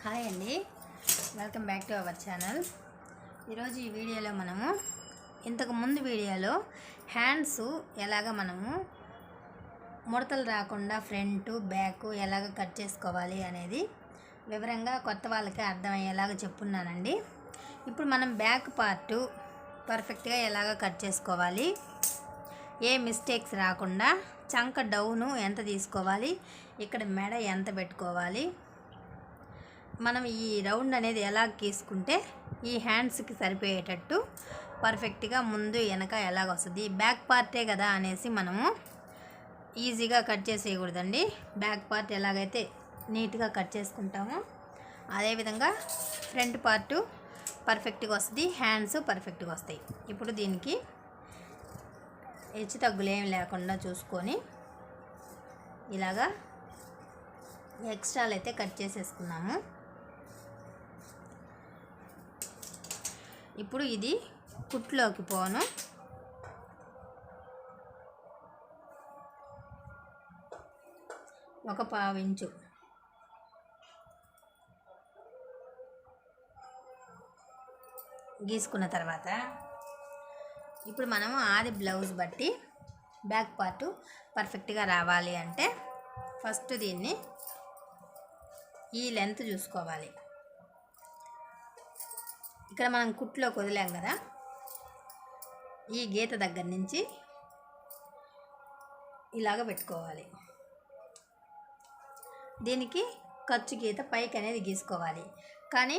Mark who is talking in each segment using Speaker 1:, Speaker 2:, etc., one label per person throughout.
Speaker 1: Hi అండి, welcome back to our channel. ఈరోజు ఈ వీడియోలో మనము ఇంతకు ముందు వీడియోలో హ్యాండ్స్ ఎలాగ మనము ముడతలు రాకుండా ఫ్రంట్ బ్యాక్ ఎలాగ కట్ చేసుకోవాలి అనేది వివరంగా కొత్త వాళ్ళకి అర్థమయ్యేలాగా చెప్పున్నానండి. ఇప్పుడు మనం బ్యాక్ పార్ట్ పర్ఫెక్ట్గా ఎలాగ కట్ చేసుకోవాలి, ఏ మిస్టేక్స్ రాకుండా చంక డౌను ఎంత తీసుకోవాలి, ఇక్కడ మెడ ఎంత పెట్టుకోవాలి, మనం ఈ రౌండ్ అనేది ఎలా గీసుకుంటే ఈ హ్యాండ్స్కి సరిపోయేటట్టు పర్ఫెక్ట్గా ముందు వెనక ఎలాగ వస్తుంది, బ్యాక్ పార్టే కదా అనేసి మనము ఈజీగా కట్ చేసేయకూడదండి. బ్యాక్ పార్ట్ ఎలాగైతే నీట్గా కట్ చేసుకుంటామో అదేవిధంగా ఫ్రంట్ పార్టు పర్ఫెక్ట్గా వస్తుంది, హ్యాండ్స్ పర్ఫెక్ట్గా వస్తాయి. ఇప్పుడు దీనికి హెచ్చు తగ్గులు ఏమి లేకుండా చూసుకొని ఇలాగా ఎక్స్ట్రాలు అయితే కట్ చేసేసుకున్నాము. ఇప్పుడు ఇది కుట్లోకి పోను. ఒక పావించు గీసుకున్న తర్వాత ఇప్పుడు మనము ఆది బ్లౌజ్ బట్టి బ్యాక్ పార్టు పర్ఫెక్ట్గా రావాలి అంటే ఫస్ట్ దీన్ని ఈ లెంత్ చూసుకోవాలి. ఇక్కడ మనం కుట్లోకి వదిలాం కదా, ఈ గీత దగ్గర నుంచి ఇలాగ పెట్టుకోవాలి. దీనికి ఖర్చు గీత పైకి అనేది గీసుకోవాలి. కానీ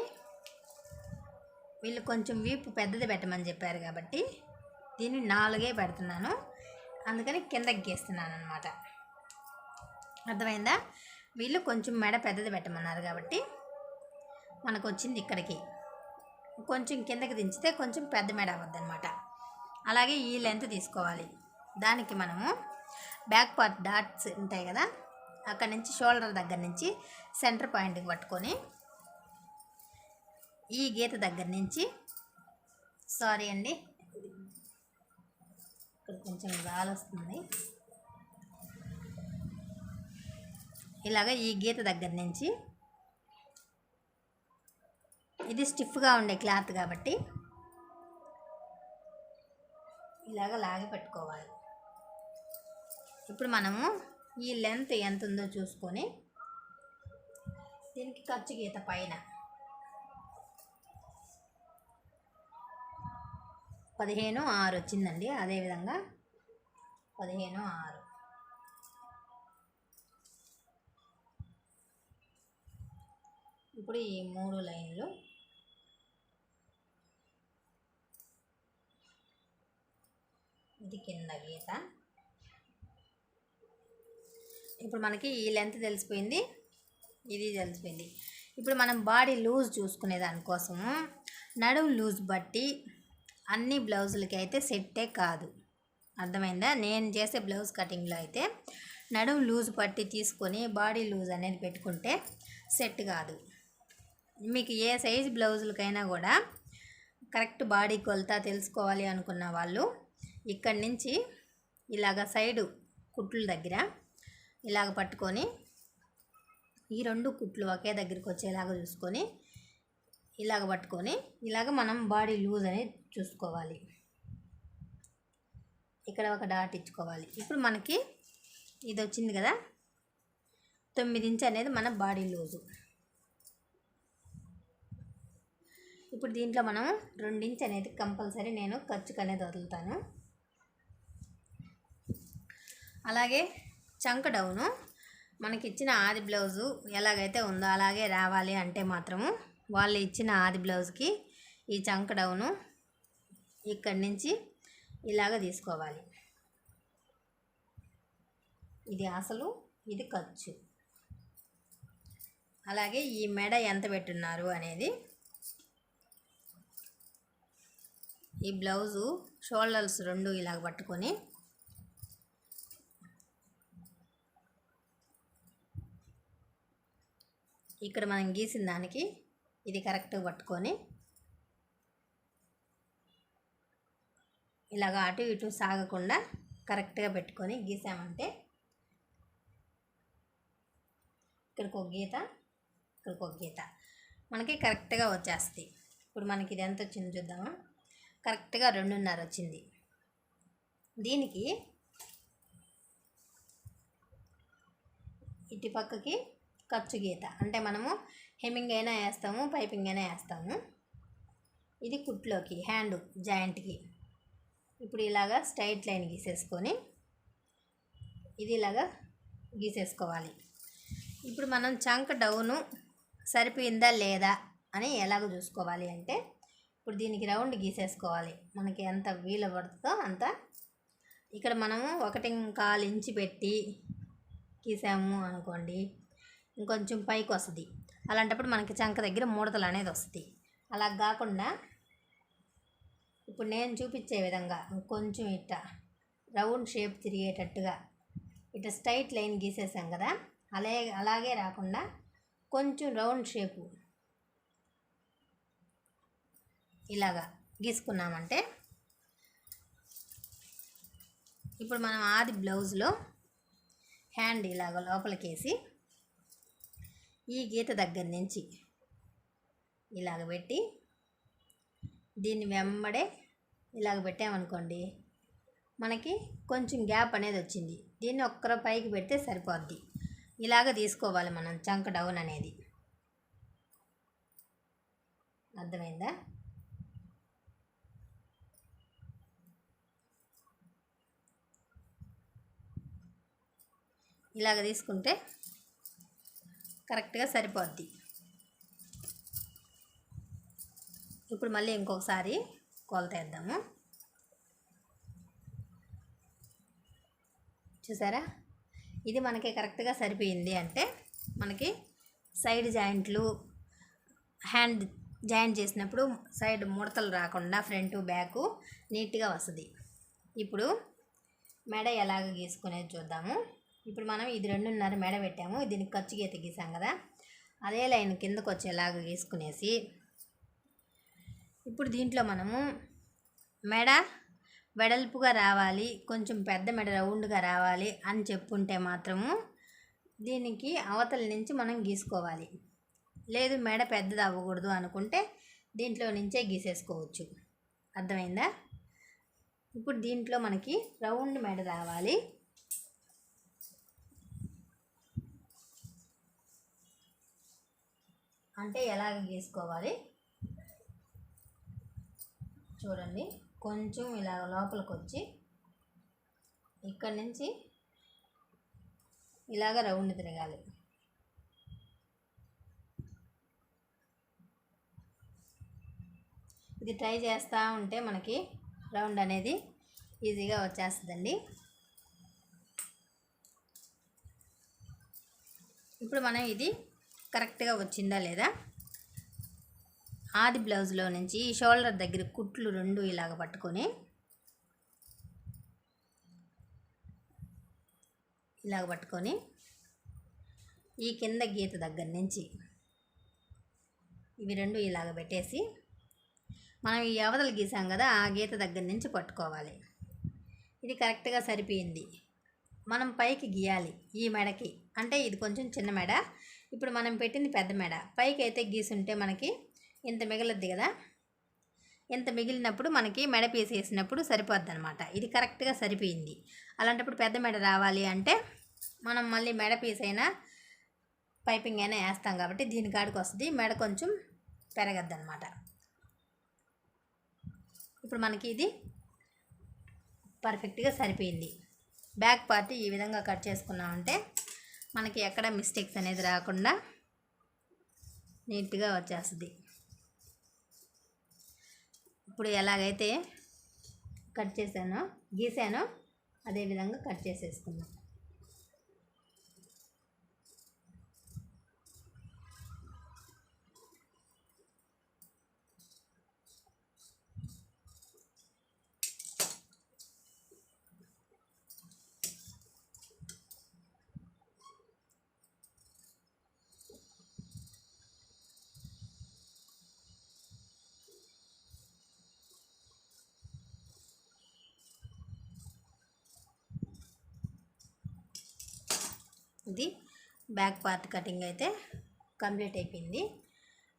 Speaker 1: వీళ్ళు కొంచెం వీపు పెద్దది పెట్టమని చెప్పారు కాబట్టి దీన్ని 4 పెడుతున్నాను, అందుకని కిందకి గీస్తున్నాను అనమాట. అర్థమైందా? వీళ్ళు కొంచెం మెడ పెద్దది పెట్టమన్నారు కాబట్టి మనకు వచ్చింది ఇక్కడికి. కొంచెం కిందకి దించితే కొంచెం పెద్ద మెడ అవ్వద్దు అనమాట. అలాగే ఈ లెంత్ తీసుకోవాలి. దానికి మనము బ్యాక్ పార్ట్ డాట్స్ ఉంటాయి కదా, అక్కడ నుంచి షోల్డర్ దగ్గర నుంచి సెంటర్ పాయింట్కి పట్టుకొని ఈ గీత దగ్గర నుంచి సారీ అండి, ఇక్కడ కొంచెం గాలి వస్తుంది. ఇలాగ ఈ గీత దగ్గర నుంచి, ఇది స్టిఫ్గా ఉండే క్లాత్ కాబట్టి ఇలాగ లాగి పెట్టుకోవాలి. ఇప్పుడు మనము ఈ లెంత్ ఎంత ఉందో చూసుకొని దీనికి ఖర్చు గీత పైన 15.6 వచ్చిందండి. అదేవిధంగా 15.6 ఇప్పుడు ఈ 3 లైన్లు ఇది కింద గీత. ఇప్పుడు మనకి ఈ లెంత్ తెలిసిపోయింది, ఇది తెలిసిపోయింది. ఇప్పుడు మనం బాడీ లూజ్ చూసుకునే దానికోసము నడుము లూజ్ బట్టి అన్ని బ్లౌజులకి అయితే సెట్టే కాదు. అర్థమైందా? నేను చేసే బ్లౌజ్ కటింగ్లో అయితే నడుము లూజ్ పట్టి తీసుకొని బాడీ లూజ్ అనేది పెట్టుకుంటే సెట్ కాదు. మీకు ఏ సైజు బ్లౌజులకైనా కూడా కరెక్ట్ బాడీ కొలత తెలుసుకోవాలి అనుకున్న వాళ్ళు ఇక్కడి నుంచి ఇలాగ సైడు కుట్లు దగ్గర ఇలాగ పట్టుకొని ఈ 2 కుట్లు ఒకే దగ్గరికి వచ్చేలాగా చూసుకొని ఇలాగ పట్టుకొని ఇలాగ మనం బాడీ లూజ్ అనేది చూసుకోవాలి. ఇక్కడ ఒక డాట్ ఇచ్చుకోవాలి. ఇప్పుడు మనకి ఇది వచ్చింది కదా, 9 ఇంచ్ అనేది మన బాడీ లూజు. ఇప్పుడు దీంట్లో మనం 2 ఇంచ్ అనేది కంపల్సరీ నేను ఖర్చుకు అనేది వదులుతాను. అలాగే చంక డౌను మనకి ఇచ్చిన ఆది బ్లౌజు ఎలాగైతే ఉందో అలాగే రావాలి అంటే మాత్రము వాళ్ళు ఇచ్చిన ఆది బ్లౌజ్కి ఈ చంక డౌను ఇక్కడి నుంచి ఇలాగ తీసుకోవాలి. ఇది అసలు, ఇది ఖర్చు. అలాగే ఈ మెడ ఎంత పెట్టున్నారు అనేది ఈ బ్లౌజు షోల్డర్స్ 2 ఇలాగ పట్టుకొని ఇక్కడ మనం గీసిన దానికి ఇది కరెక్ట్గా పట్టుకొని ఇలాగ అటు ఇటు సాగకుండా కరెక్ట్గా పెట్టుకొని గీసామంటే ఇక్కడికి ఒక గీత, ఇక్కడికి ఒక గీత. మనకి కరెక్ట్గా వచ్చేస్తుంది. ఇప్పుడు మనకి ఇది ఎంత వచ్చింది చూద్దామా. కరెక్ట్గా 2.5 వచ్చింది. దీనికి ఇటు పక్కకి ఖర్చు గీత, అంటే మనము హెమ్మింగ్ అయినా వేస్తాము, పైపింగ్ అయినా వేస్తాము. ఇది కుట్లోకి హ్యాండ్ జాయింట్కి. ఇప్పుడు ఇలాగా స్ట్రైట్ లైన్ గీసేసుకొని ఇది ఇలాగా గీసేసుకోవాలి. ఇప్పుడు మనం చంక్ డౌను సరిపోయిందా లేదా అని ఎలాగ చూసుకోవాలి అంటే, ఇప్పుడు దీనికి రౌండ్ గీసేసుకోవాలి. మనకి ఎంత వీలు పడుతుందో అంత. ఇక్కడ మనము 1.25 ఇంచు పెట్టి గీసాము అనుకోండి, ఇంకొంచెం పైకి వస్తుంది. అలాంటప్పుడు మనకి చంక దగ్గర ముడతలు అనేది వస్తుంది. అలా కాకుండా ఇప్పుడు నేను చూపించే విధంగా కొంచెం ఇట్ట రౌండ్ షేప్ తిరిగేటట్టుగా ఇట్లా స్ట్రైట్ లైన్ గీసేసాం కదా, అలాగే రాకుండా కొంచెం రౌండ్ షేపు ఇలాగా గీసుకున్నామంటే, ఇప్పుడు మనం ఆది బ్లౌజ్లో హ్యాండ్ ఇలాగ లోపలికేసి ఈ గీత దగ్గర నుంచి ఇలాగ పెట్టి దీన్ని వెంబడే ఇలాగ పెట్టామనుకోండి, మనకి కొంచెం గ్యాప్ అనేది వచ్చింది. దీన్ని ఒక్కరో పైకి పెడితే సరిపోద్ది. ఇలాగ తీసుకోవాలి మనం చంక్ డౌన్ అనేది. అర్థమైందా? ఇలాగ తీసుకుంటే కరెక్ట్గా సరిపోద్ది. ఇప్పుడు మళ్ళీ ఇంకొకసారి కొలత వేద్దాము. చూసారా, ఇది మనకి కరెక్ట్గా సరిపోయింది అంటే మనకి సైడ్ జాయింట్లు హ్యాండ్ జాయింట్ చేసినప్పుడు సైడ్ ముడతలు రాకుండా ఫ్రంట్ బ్యాక్ నీట్గా వస్తుంది. ఇప్పుడు మెడ ఎలాగ గీసుకునేది చూద్దాము. ఇప్పుడు మనం ఇది 2.5 మెడ పెట్టాము, దీనికి ఖర్చు గీత గీసాం కదా, అదే లైన్ కిందకు వచ్చేలాగా గీసుకునేసి ఇప్పుడు దీంట్లో మనము మెడ వెడల్పుగా రావాలి, కొంచెం పెద్ద మెడ రౌండ్గా రావాలి అని చెప్పుంటే మాత్రము దీనికి అవతల నుంచి మనం గీసుకోవాలి. లేదు మెడ పెద్దది అవ్వకూడదు అనుకుంటే దీంట్లో నుంచే గీసేసుకోవచ్చు. అర్థమైందా? ఇప్పుడు దీంట్లో మనకి రౌండ్ మెడ రావాలి. అంటే ఎలాగ గీసుకోవాలి చూడండి. కొంచెం ఇలా లోపలికి వచ్చి ఇక్కడి నుంచి ఇలాగ రౌండ్ తిరగాలి. ఇది ట్రై చేస్తూ ఉంటే మనకి రౌండ్ అనేది ఈజీగా వచ్చేస్తుందండి. ఇప్పుడు మనం ఇది కరెక్ట్గా వచ్చిందా లేదా, ఆది బ్లౌజ్లో నుంచి ఈ షోల్డర్ దగ్గర కుట్లు 2 ఇలాగ పట్టుకొని ఈ కింద గీత దగ్గర నుంచి ఇవి 2 ఇలాగ పెట్టేసి మనం ఈ అవతల గీసాం కదా, ఆ గీత దగ్గర నుంచి పట్టుకోవాలి. ఇది కరెక్ట్గా సరిపోయింది. మనం పైకి గీయాలి ఈ మెడకి, అంటే ఇది కొంచెం చిన్న మెడ, ఇప్పుడు మనం పెట్టింది పెద్ద మెడ. పైకి అయితే గీసుంటే మనకి ఇంత మిగలద్ది కదా, ఇంత మిగిలినప్పుడు మనకి మెడ పీస్ వేసినప్పుడు సరిపోద్ది అనమాట. ఇది కరెక్ట్గా సరిపోయింది. అలాంటప్పుడు పెద్ద మెడ రావాలి అంటే మనం మళ్ళీ మెడ పీస్ అయినా పైపింగ్ అయినా వేస్తాం కాబట్టి దీని కాడికి వస్తుంది, మెడ కొంచెం పెరగద్ది అనమాట. ఇప్పుడు మనకి ఇది పర్ఫెక్ట్గా సరిపోయింది. బ్యాక్ పార్ట్ ఈ విధంగా కట్ చేసుకున్నామంటే మనకి ఎక్కడ మిస్టేక్స్ అనేది రాకుండా నీట్గా వచ్చేస్తుంది. ఇప్పుడు ఎలాగైతే కట్ చేశానో గీసానో అదే విధంగా కట్ చేసేసుకుందాం. ఇది బ్యాక్ పార్ట్ కటింగ్ అయితే కంప్లీట్ అయిపోయింది.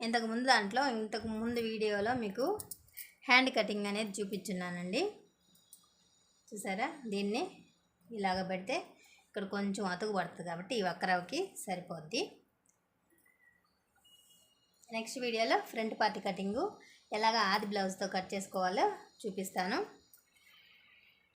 Speaker 1: ఇంతకు ముందు వీడియోలో మీకు హ్యాండ్ కటింగ్ అనేది చూపించున్నానండి. చూసారా, దీన్ని ఇలాగ పెడితే ఇక్కడ కొంచెం అతుకు పడుతుంది కాబట్టి ఈ వక్రవకి సరిపోద్ది. నెక్స్ట్ వీడియోలో ఫ్రంట్ పార్ట్ కటింగు ఎలాగ ఆది బ్లౌజ్తో కట్ చేసుకోవాలో చూపిస్తాను.